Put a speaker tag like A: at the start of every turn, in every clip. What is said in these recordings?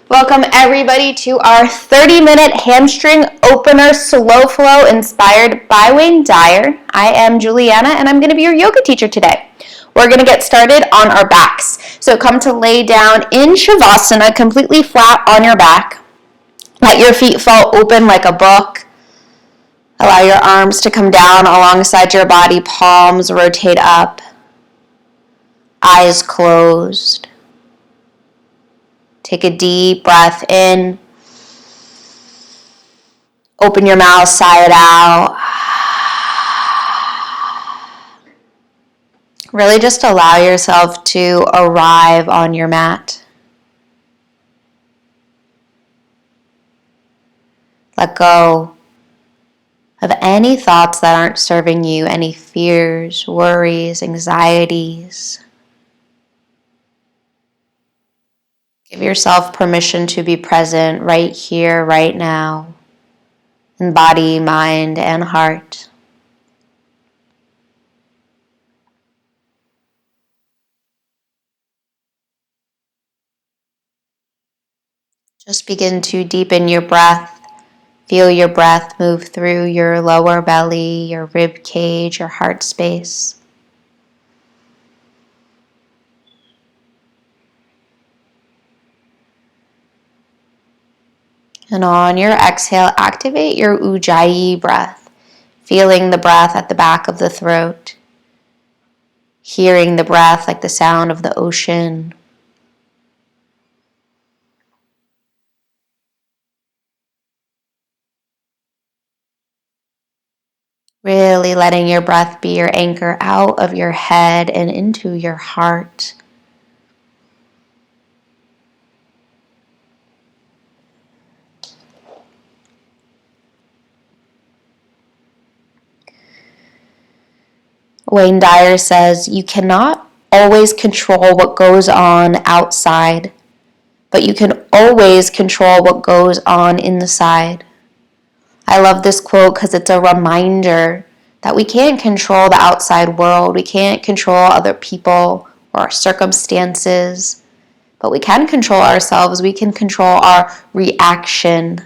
A: Welcome everybody to our 30-minute hamstring opener slow flow inspired by Wayne Dyer. I am Juliana and I'm going to be your yoga teacher today. We're going to get started on our backs. So come to lay down in Savasana, completely flat on your back. Let your feet fall open like a book. Allow your arms to come down alongside your body, palms rotate up, eyes closed. Take a deep breath in. Open your mouth, sigh it out. Really just allow yourself to arrive on your mat. Let go of any thoughts that aren't serving you, any fears, worries, anxieties. Give yourself permission to be present right here, right now, in body, mind, and heart. Just begin to deepen your breath. Feel your breath move through your lower belly, your rib cage, your heart space. And on your exhale, activate your Ujjayi breath, feeling the breath at the back of the throat, hearing the breath like the sound of the ocean. Really letting your breath be your anchor out of your head and into your heart. Wayne Dyer says, "You cannot always control what goes on outside, but you can always control what goes on inside." I love this quote because it's a reminder that we can't control the outside world. We can't control other people or circumstances, but we can control ourselves. We can control our reaction.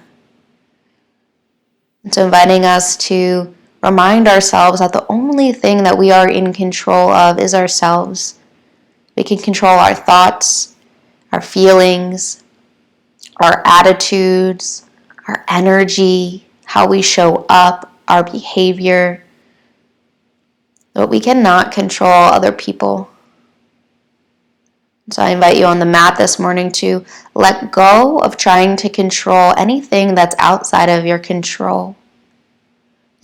A: It's inviting us to remind ourselves that the only thing that we are in control of is ourselves. We can control our thoughts, our feelings, our attitudes, our energy, how we show up, our behavior. But we cannot control other people. So I invite you on the mat this morning to let go of trying to control anything that's outside of your control.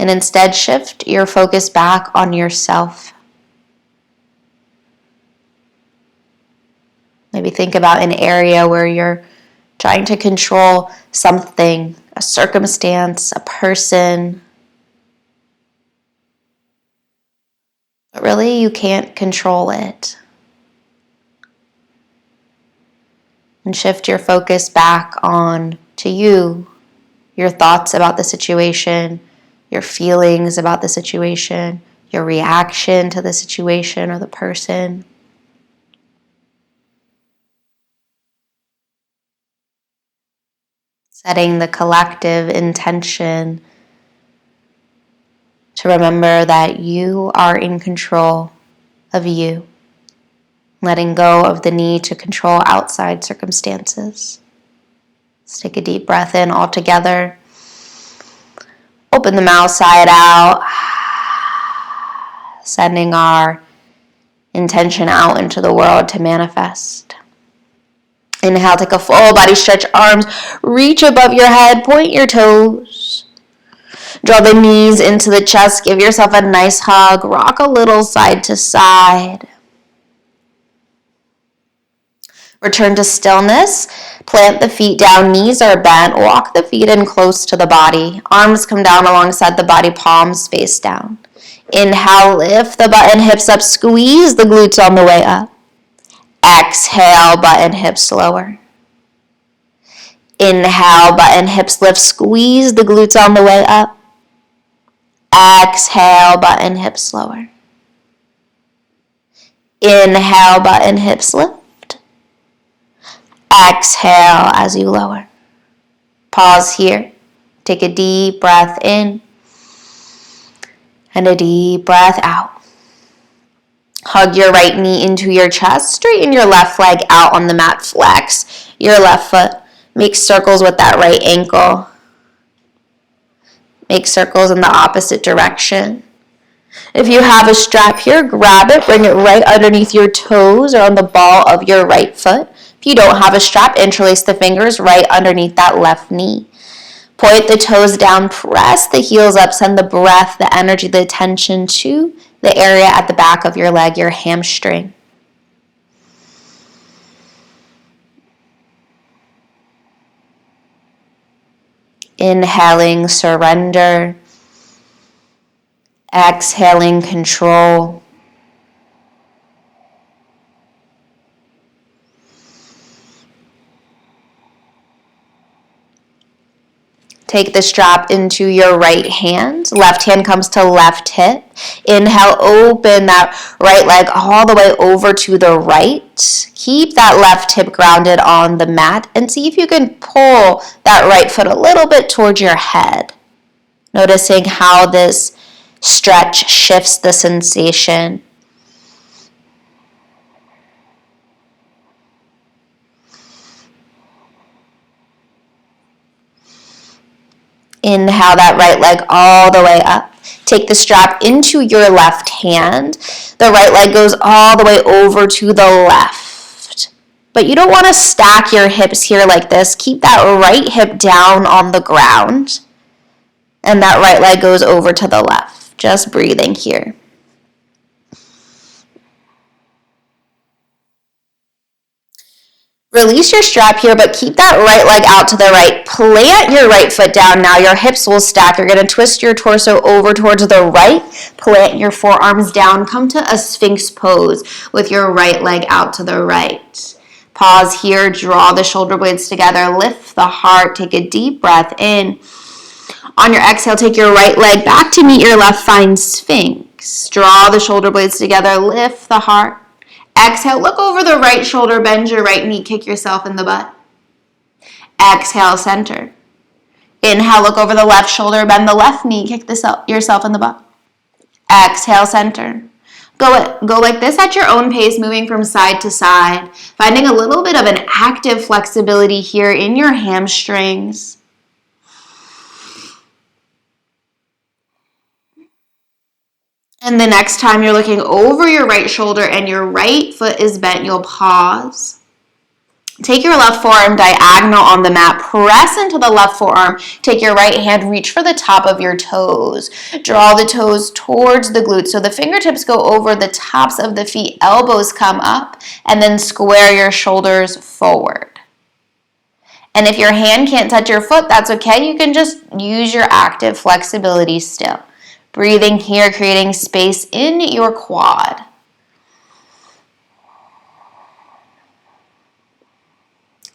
A: And instead shift your focus back on yourself. Maybe think about an area where you're trying to control something, a circumstance, a person. But really, you can't control it. And shift your focus back on to you, your thoughts about the situation, your feelings about the situation, your reaction to the situation or the person. Setting the collective intention to remember that you are in control of you. Letting go of the need to control outside circumstances. Let's take a deep breath in all together. Open the mouth, sigh it out. Sending our intention out into the world to manifest. Inhale, take a full body stretch, arms reach above your head, point your toes. Draw the knees into the chest, give yourself a nice hug, rock a little side to side. Return to stillness, plant the feet down, knees are bent, walk the feet in close to the body. Arms come down alongside the body, palms face down. Inhale, lift the butt and hips up, squeeze the glutes on the way up. Exhale, butt and hips lower. Inhale, butt and hips lift, squeeze the glutes on the way up. Exhale, butt and hips lower. Inhale, butt and hips lift. Exhale as you lower. Pause here. Take a deep breath in and a deep breath out. Hug your right knee into your chest. Straighten your left leg out on the mat. Flex your left foot. Make circles with that right ankle. Make circles in the opposite direction. If you have a strap here, grab it. Bring it right underneath your toes or on the ball of your right foot. If you don't have a strap, interlace the fingers right underneath that left knee. Point the toes down, press the heels up, send the breath, the energy, the attention to the area at the back of your leg, your hamstring. Inhaling, surrender. Exhaling, control. Take the strap into your right hand. Left hand comes to left hip. Inhale, open that right leg all the way over to the right. Keep that left hip grounded on the mat and see if you can pull that right foot a little bit towards your head. Noticing how this stretch shifts the sensation. Inhale that right leg all the way up. Take the strap into your left hand. The right leg goes all the way over to the left. But you don't want to stack your hips here like this. Keep that right hip down on the ground. And that right leg goes over to the left. Just breathing here. Release your strap here, but keep that right leg out to the right. Plant your right foot down now. Your hips will stack. You're going to twist your torso over towards the right. Plant your forearms down. Come to a Sphinx pose with your right leg out to the right. Pause here. Draw the shoulder blades together. Lift the heart. Take a deep breath in. On your exhale, take your right leg back to meet your left. Find Sphinx. Draw the shoulder blades together. Lift the heart. Exhale, look over the right shoulder, bend your right knee, kick yourself in the butt. Exhale, center. Inhale, look over the left shoulder, bend the left knee, kick yourself in the butt. Exhale, center. Go like this at your own pace, moving from side to side, finding a little bit of an active flexibility here in your hamstrings. And the next time you're looking over your right shoulder and your right foot is bent, you'll pause. Take your left forearm diagonal on the mat. Press into the left forearm. Take your right hand, reach for the top of your toes. Draw the toes towards the glutes. So the fingertips go over the tops of the feet. Elbows come up. And then square your shoulders forward. And if your hand can't touch your foot, that's okay. You can just use your active flexibility still. Breathing here, creating space in your quad.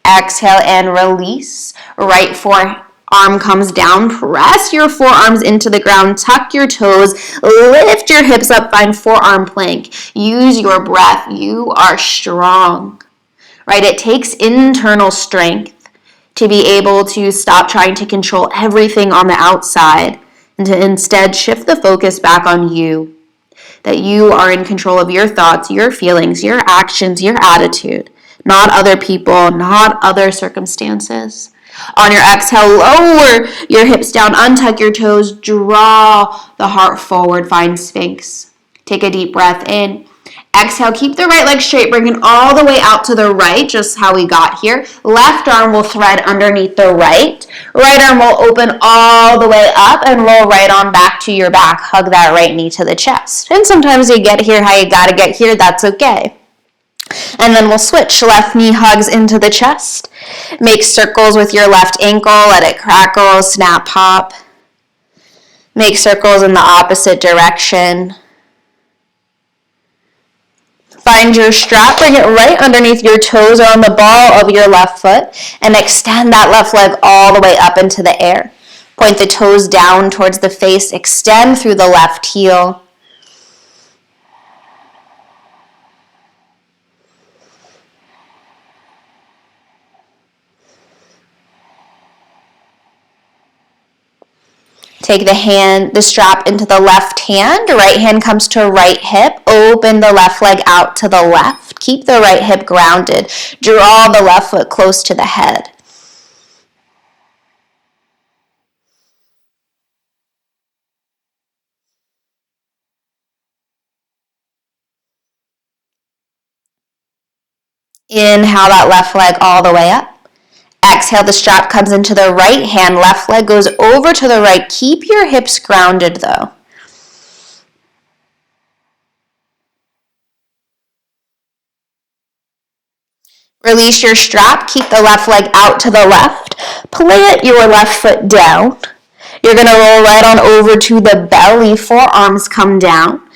A: Exhale and release. Right forearm comes down. Press your forearms into the ground. Tuck your toes. Lift your hips up. Find forearm plank. Use your breath. You are strong. Right? It takes internal strength to be able to stop trying to control everything on the outside and to instead shift the focus back on you. That you are in control of your thoughts, your feelings, your actions, your attitude. Not other people, not other circumstances. On your exhale, lower your hips down, untuck your toes, draw the heart forward, find Sphinx. Take a deep breath in. Exhale, keep the right leg straight, bring it all the way out to the right, just how we got here. Left arm will thread underneath the right. Right arm will open all the way up and roll right on back to your back. Hug that right knee to the chest. And sometimes you get here how you gotta get here, that's okay. And then we'll switch. Left knee hugs into the chest. Make circles with your left ankle. Let it crackle, snap, pop. Make circles in the opposite direction. Find your strap, bring it right underneath your toes or on the ball of your left foot, and extend that left leg all the way up into the air. Point the toes down towards the face, extend through the left heel. Take the strap into the left hand. Right hand comes to right hip. Open the left leg out to the left. Keep the right hip grounded. Draw the left foot close to the head. Inhale that left leg all the way up. Exhale, the strap comes into the right hand. Left leg goes over to the right. Keep your hips grounded though. Release your strap. Keep the left leg out to the left. Plant your left foot down. You're going to roll right on over to the belly. Forearms come down.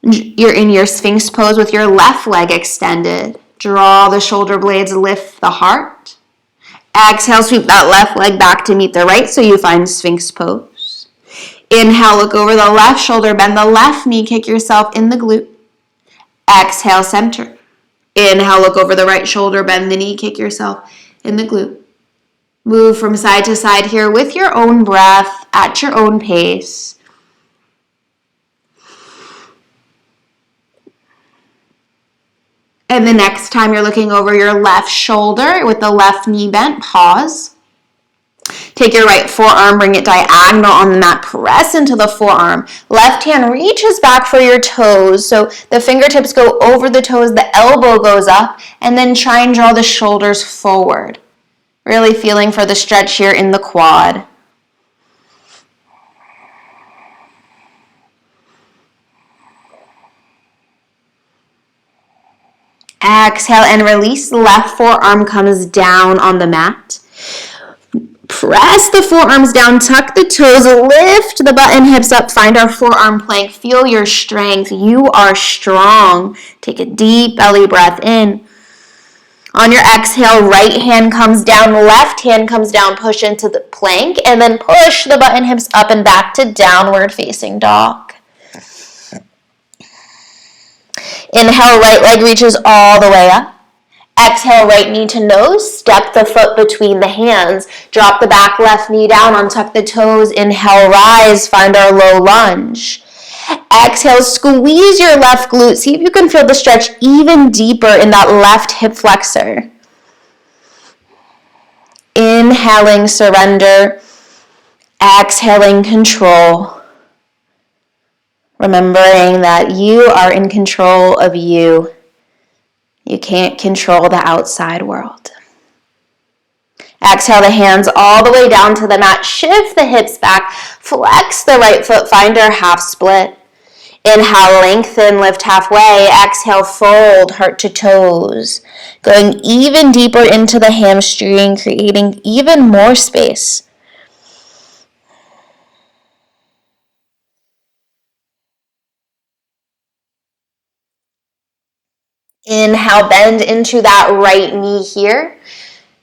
A: You're in your Sphinx pose with your left leg extended. Draw the shoulder blades, lift the heart. Exhale, sweep that left leg back to meet the right so you find Sphinx pose. Inhale, look over the left shoulder, bend the left knee, kick yourself in the glute. Exhale, center. Inhale, look over the right shoulder, bend the knee, kick yourself in the glute. Move from side to side here with your own breath at your own pace. And the next time you're looking over your left shoulder with the left knee bent, pause. Take your right forearm, bring it diagonal on the mat, press into the forearm. Left hand reaches back for your toes, so the fingertips go over the toes, the elbow goes up, and then try and draw the shoulders forward. Really feeling for the stretch here in the quad. Exhale and release. Left forearm comes down on the mat. Press the forearms down, tuck the toes, lift the butt and hips up, find our forearm plank. Feel your strength. You are strong. Take a deep belly breath in. On your exhale, right hand comes down, left hand comes down, push into the plank, and then push the butt and hips up and back to downward facing dog. Inhale, right leg reaches all the way up. Exhale, right knee to nose, step the foot between the hands. Drop the back left knee down, untuck the toes. Inhale, rise, find our low lunge. Exhale, squeeze your left glute. See if you can feel the stretch even deeper in that left hip flexor. Inhaling, surrender. Exhaling, control. Remembering that you are in control of you. You can't control the outside world. Exhale the hands all the way down to the mat. Shift the hips back. Flex the right foot. Find our half split. Inhale, lengthen, lift halfway. Exhale, fold, heart to toes. Going even deeper into the hamstring, creating even more space. Inhale, bend into that right knee here.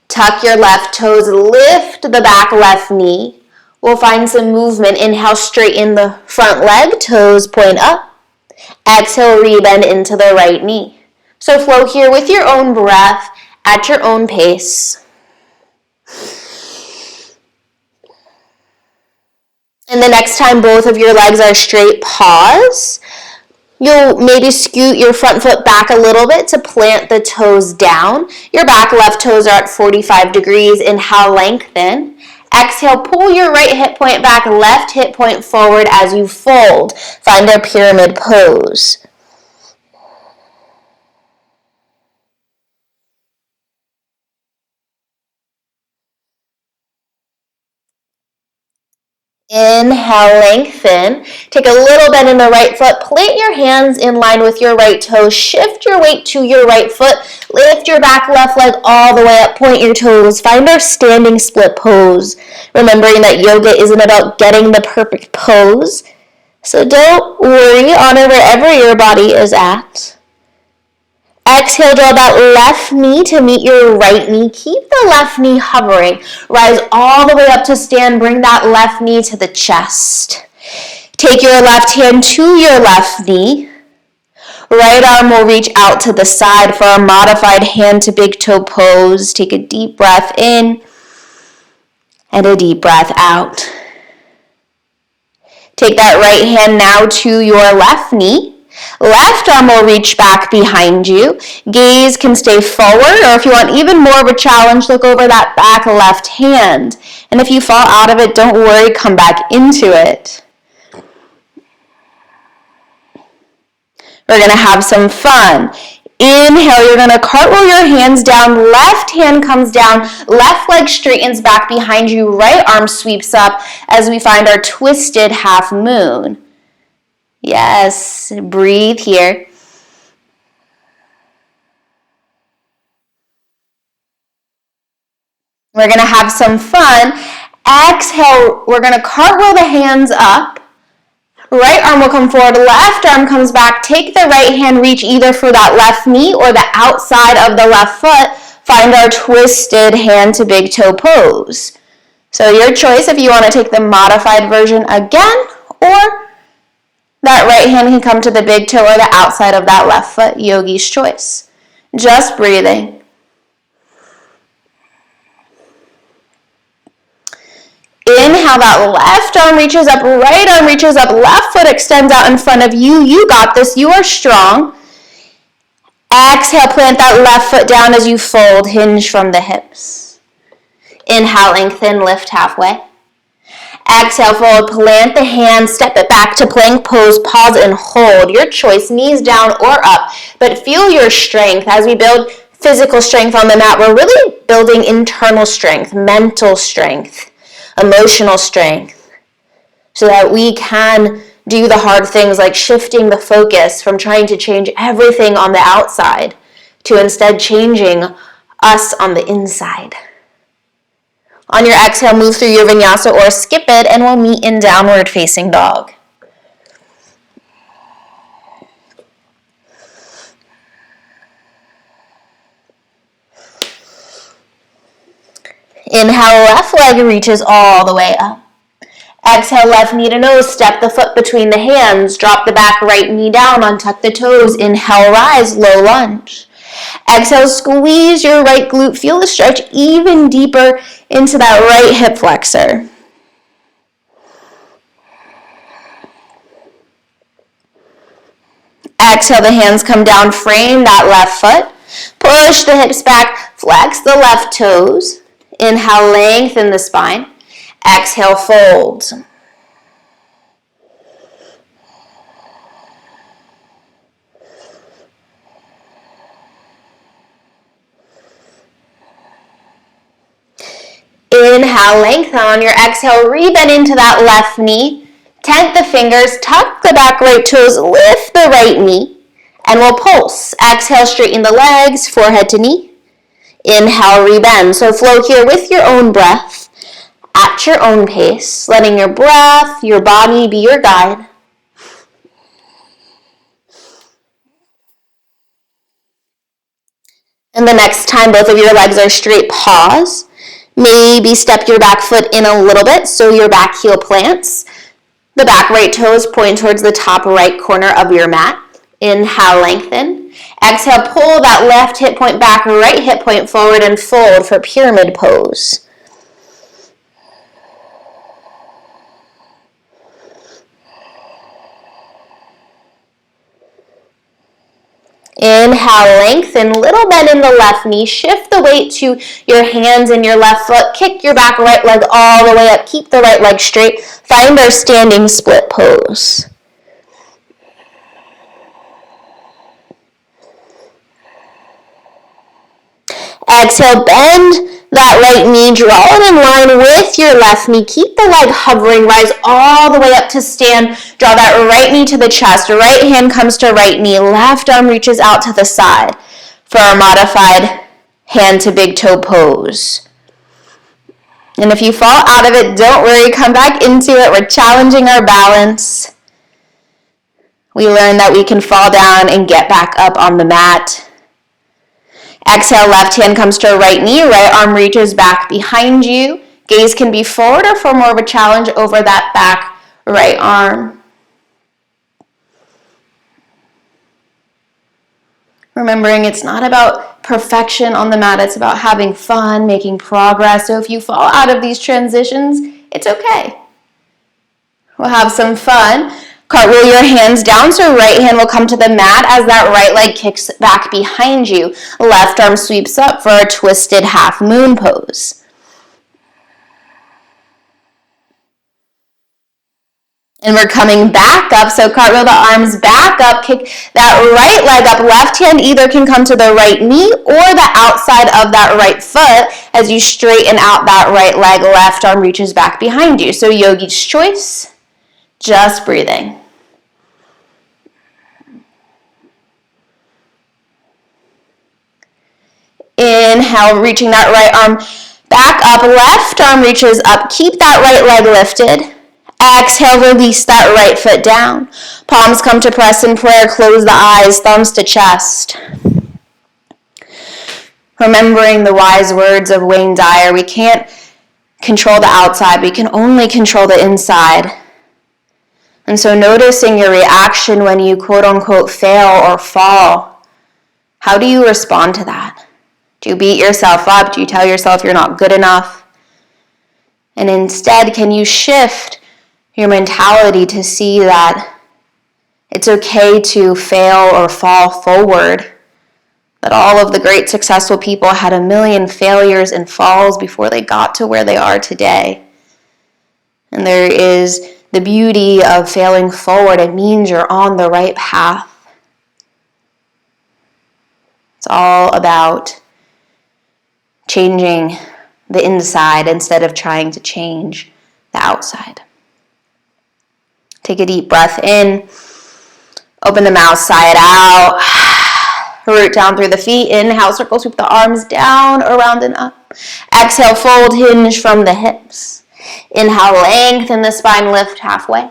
A: Tuck your left toes, lift the back left knee. We'll find some movement. Inhale, straighten the front leg, toes point up. Exhale, rebend into the right knee. So flow here with your own breath at your own pace. And the next time both of your legs are straight, pause. You'll maybe scoot your front foot back a little bit to plant the toes down. Your back left toes are at 45 degrees. Inhale, lengthen. Exhale, pull your right hip point back, left hip point forward as you fold. Find a pyramid pose. Inhale, lengthen. Take a little bend in the right foot. Plant your hands in line with your right toe. Shift your weight to your right foot. Lift your back left leg all the way up. Point your toes. Find our standing split pose. Remembering that yoga isn't about getting the perfect pose. So don't worry. Honor wherever your body is at. Exhale, draw that left knee to meet your right knee. Keep the left knee hovering. Rise all the way up to stand. Bring that left knee to the chest. Take your left hand to your left knee. Right arm will reach out to the side for a modified hand to big toe pose. Take a deep breath in and a deep breath out. Take that right hand now to your left knee. Left arm will reach back behind you. Gaze can stay forward, or if you want even more of a challenge, look over that back left hand. And if you fall out of it, don't worry, come back into it. We're going to have some fun. Inhale, you're going to cartwheel your hands down. Left hand comes down. Left leg straightens back behind you. Right arm sweeps up as we find our twisted half moon. Yes, breathe here. We're going to have some fun. Exhale, we're going to cartwheel the hands up. Right arm will come forward, left arm comes back. Take the right hand, reach either for that left knee or the outside of the left foot. Find our twisted hand to big toe pose. So your choice if you want to take the modified version again, or that right hand can come to the big toe or the outside of that left foot, yogi's choice. Just breathing. Inhale, that left arm reaches up, right arm reaches up, left foot extends out in front of you. You got this, you are strong. Exhale, plant that left foot down as you fold, hinge from the hips. Inhale, lengthen, lift halfway. Exhale, fold, plant the hands, step it back to plank pose, pause and hold. Your choice, knees down or up, but feel your strength. As we build physical strength on the mat, we're really building internal strength, mental strength, emotional strength, so that we can do the hard things like shifting the focus from trying to change everything on the outside to instead changing us on the inside. On your exhale, move through your vinyasa or skip it, and we'll meet in downward facing dog. Inhale, left leg reaches all the way up. Exhale, left knee to nose, step the foot between the hands, drop the back right knee down, untuck the toes. Inhale, rise, low lunge. Exhale, squeeze your right glute, feel the stretch even deeper into that right hip flexor. Exhale, the hands come down, frame that left foot. Push the hips back, flex the left toes. Inhale, lengthen the spine. Exhale, fold. Inhale, lengthen. On your exhale, rebend into that left knee. Tent the fingers, tuck the back right toes, lift the right knee, and we'll pulse. Exhale, straighten the legs, forehead to knee. Inhale, rebend. So flow here with your own breath, at your own pace, letting your breath, your body be your guide. And the next time both of your legs are straight, pause. Maybe step your back foot in a little bit so your back heel plants. The back right toes point towards the top right corner of your mat. Inhale, lengthen. Exhale, pull that left hip point back, right hip point forward, and fold for pyramid pose. Inhale, lengthen, little bend in the left knee. Shift the weight to your hands and your left foot. Kick your back right leg all the way up. Keep the right leg straight. Find our standing split pose. Exhale, bend that right knee, draw it in line with your left knee. Keep the leg hovering, rise all the way up to stand. Draw that right knee to the chest. Right hand comes to right knee. Left arm reaches out to the side for our modified hand to big toe pose. And if you fall out of it, don't worry, come back into it. We're challenging our balance. We learn that we can fall down and get back up on the mat. Exhale, left hand comes to right knee, right arm reaches back behind you. Gaze can be forward or for more of a challenge over that back right arm. Remembering it's not about perfection on the mat, it's about having fun, making progress. So if you fall out of these transitions, it's okay. We'll have some fun. Cartwheel your hands down, so right hand will come to the mat as that right leg kicks back behind you. Left arm sweeps up for a twisted half moon pose. And we're coming back up, so cartwheel the arms back up, kick that right leg up. Left hand either can come to the right knee or the outside of that right foot as you straighten out that right leg. Left arm reaches back behind you. So yogi's choice, just breathing. Inhale, reaching that right arm back up. Left arm reaches up. Keep that right leg lifted. Exhale, release that right foot down. Palms come to press in prayer. Close the eyes, thumbs to chest. Remembering the wise words of Wayne Dyer, we can't control the outside. We can only control the inside. And so noticing your reaction when you quote unquote fail or fall, how do you respond to that? Do you beat yourself up? Do you tell yourself you're not good enough? And instead, can you shift your mentality to see that it's okay to fail or fall forward? That all of the great successful people had a million failures and falls before they got to where they are today. And there is the beauty of failing forward. It means you're on the right path. It's all about changing the inside instead of trying to change the outside. Take a deep breath in. Open the mouth side out. Root down through the feet. Inhale, circle, sweep the arms down, around and up. Exhale, fold, hinge from the hips. Inhale, lengthen the spine, lift halfway.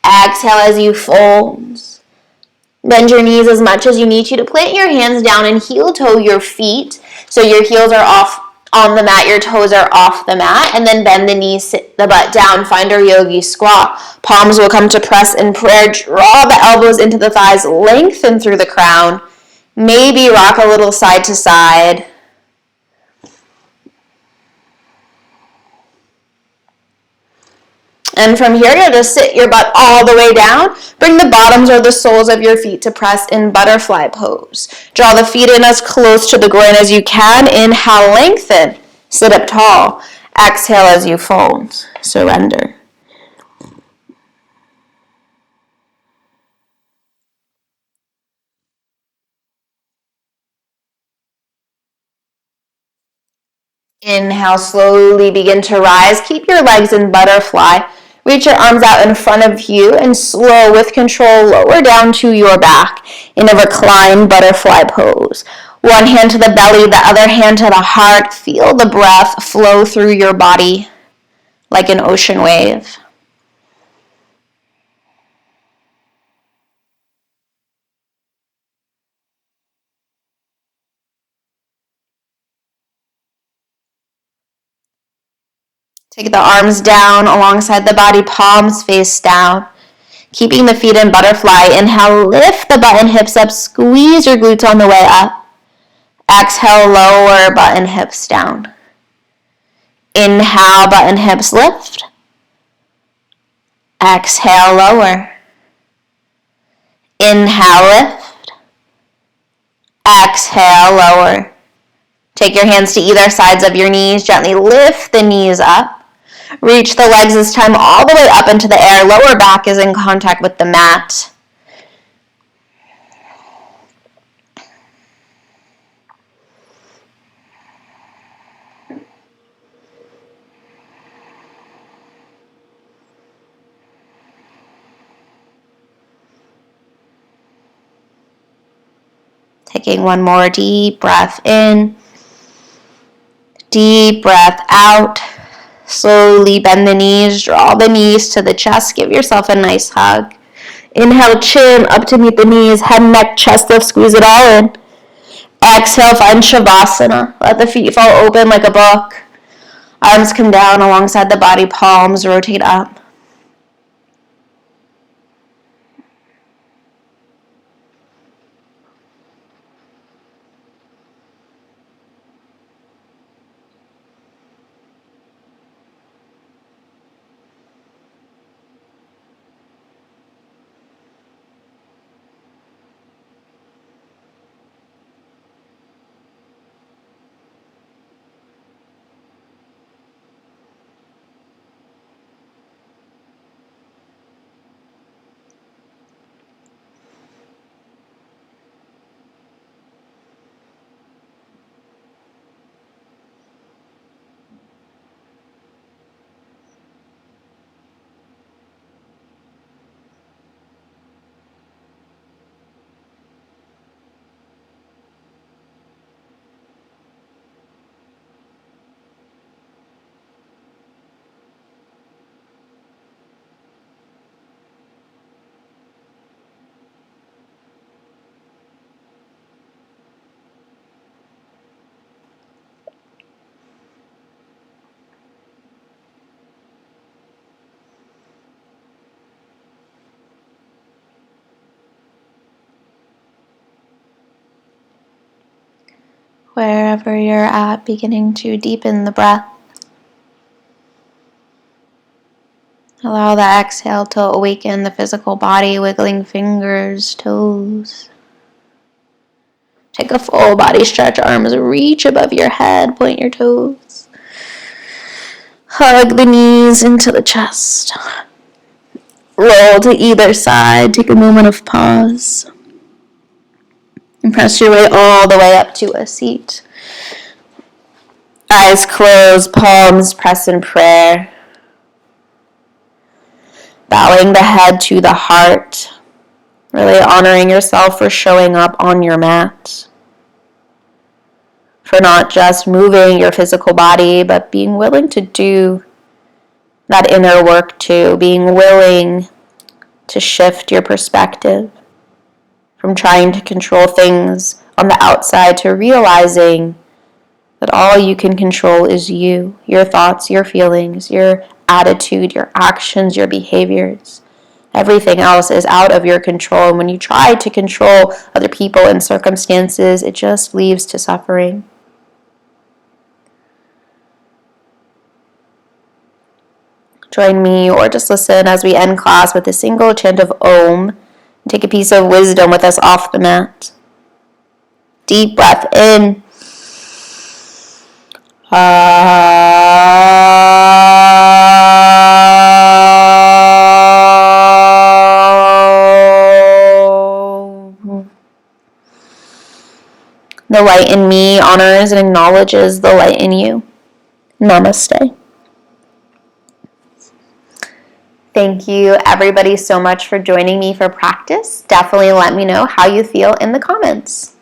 A: Exhale as you fold. Bend your knees as much as you need to plant your hands down and heel toe your feet. So your heels are off on the mat, your toes are off the mat, and then bend the knees, sit the butt down, find our yogi squat. Palms will come to press in prayer. Draw the elbows into the thighs, lengthen through the crown. Maybe rock a little side to side. And from here, you'll just sit your butt all the way down. Bring the bottoms or the soles of your feet to press in butterfly pose. Draw the feet in as close to the groin as you can. Inhale, lengthen. Sit up tall. Exhale as you fold. Surrender. Inhale, slowly begin to rise. Keep your legs in butterfly. Reach your arms out in front of you and slow with control, lower down to your back in a reclined butterfly pose. One hand to the belly, the other hand to the heart. Feel the breath flow through your body like an ocean wave. Take the arms down alongside the body, palms face down. Keeping the feet in butterfly. Inhale, lift the butt and hips up. Squeeze your glutes on the way up. Exhale, lower butt and hips down. Inhale, butt and hips lift. Exhale, lower. Inhale, lift. Exhale, lower. Take your hands to either sides of your knees. Gently lift the knees up. Reach the legs this time all the way up into the air. Lower back is in contact with the mat. Taking one more deep breath in. Deep breath out. Slowly bend the knees, draw the knees to the chest. Give yourself a nice hug. Inhale, chin up to meet the knees, head, neck, chest lift, squeeze it all in. Exhale, find Savasana. Let the feet fall open like a book. Arms come down alongside the body, palms rotate up. Wherever you're at, beginning to deepen the breath. Allow the exhale to awaken the physical body, wiggling fingers, toes. Take a full body stretch, arms reach above your head, point your toes. Hug the knees into the chest. Roll to either side, take a moment of pause. And press your way all the way up to a seat. Eyes closed, palms pressed in prayer. Bowing the head to the heart. Really honoring yourself for showing up on your mat. For not just moving your physical body, but being willing to do that inner work too. Being willing to shift your perspective from trying to control things on the outside to realizing that all you can control is you, your thoughts, your feelings, your attitude, your actions, your behaviors. Everything else is out of your control. And when you try to control other people and circumstances, it just leads to suffering. Join me or just listen as we end class with a single chant of Om. Take a piece of wisdom with us off the mat. Deep breath in. The light in me honors and acknowledges the light in you. Namaste. Thank you, everybody, so much for joining me for practice. Definitely let me know how you feel in the comments.